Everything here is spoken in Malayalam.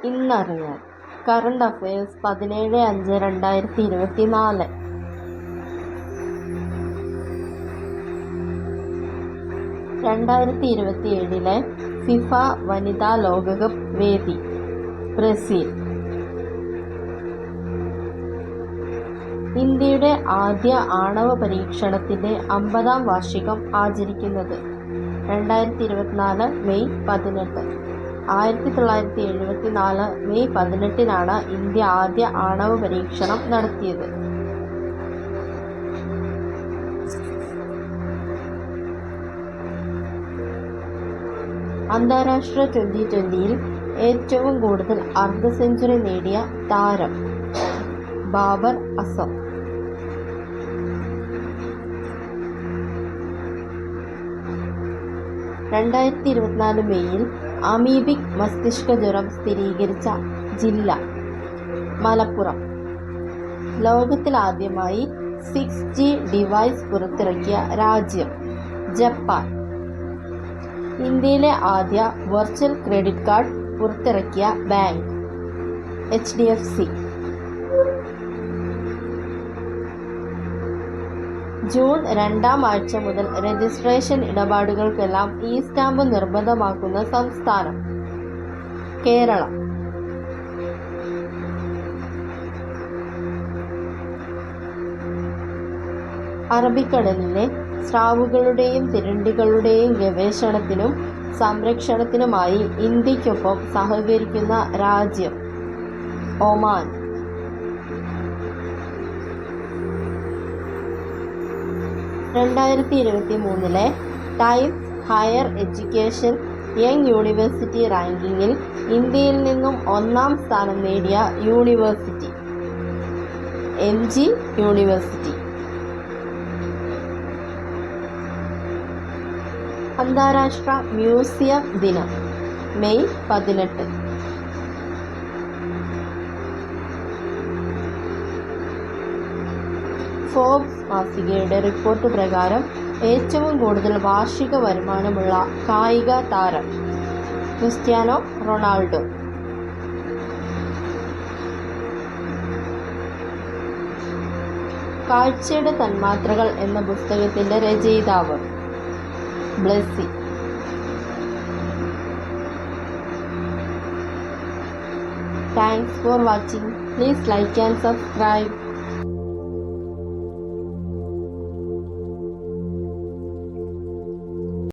ഇന്നറിയാൻ കറണ്ട് അഫയേഴ്സ് 17/5/2024. 2027 ഫിഫ വനിതാ ലോകകപ്പ് വേദി ബ്രസീൽ. ഇന്ത്യയുടെ ആദ്യ ആണവ പരീക്ഷണത്തിന്റെ 50-ാം വാർഷികം ആചരിക്കുന്നത് 2024 മെയ് 18. 1974 മെയ് 18-നാണ് ഇന്ത്യ ആദ്യ ആണവ പരീക്ഷണം നടത്തിയത്. അന്താരാഷ്ട്ര T20-യിൽ ഏറ്റവും കൂടുതൽ അർദ്ധ സെഞ്ചുറി നേടിയ താരം ബാബർ അസം. മെയ്യിൽ അമീബിക് മസ്തിഷ്ക ജ്വരം സ്ഥിരീകരിച്ച ജില്ല മലപ്പുറം. ലോകത്തിലാദ്യമായി 6G ഡിവൈസ് പുറത്തിറക്കിയ രാജ്യം ജപ്പാൻ. ഇന്ത്യയിലെ ആദ്യ വെർച്വൽ ക്രെഡിറ്റ് കാർഡ് പുറത്തിറക്കിയ ബാങ്ക് HDFC. ജൂൺ 2-ാം ആഴ്ച മുതൽ രജിസ്ട്രേഷൻ ഇടപാടുകൾക്കെല്ലാം സ്റ്റാമ്പ് നിർബന്ധമാക്കുന്ന സംസ്ഥാനം കേരളം. അറബിക്കടലിലെ സ്രാവുകളുടെയും തിരണ്ടികളുടെയും ഗവേഷണത്തിനും സംരക്ഷണത്തിനുമായി ഇന്ത്യക്കൊപ്പം സഹകരിക്കുന്ന രാജ്യം Oman. 2023 times higher education young university റാങ്കിങ്ങിൽ ഇന്ത്യയിൽ നിന്നും 1-ാം സ്ഥാനം നേടിയ യൂണിവേഴ്സിറ്റി MG യൂണിവേഴ്സിറ്റി. അന്താരാഷ്ട്ര മ്യൂസിയം ദിനം മെയ് 18. ഫോബ്സ് മാസികയുടെ റിപ്പോർട്ട് പ്രകാരം ഏറ്റവും കൂടുതൽ വാർഷിക വരുമാനമുള്ള കായിക താരം ക്രിസ്ത്യാനോ റൊണാൾഡോ. കാഴ്ചയുടെ തന്മാത്രകൾ എന്ന പുസ്തകത്തിന്റെ രചയിതാവ് Blessy. Thanks for watching. Please like and subscribe.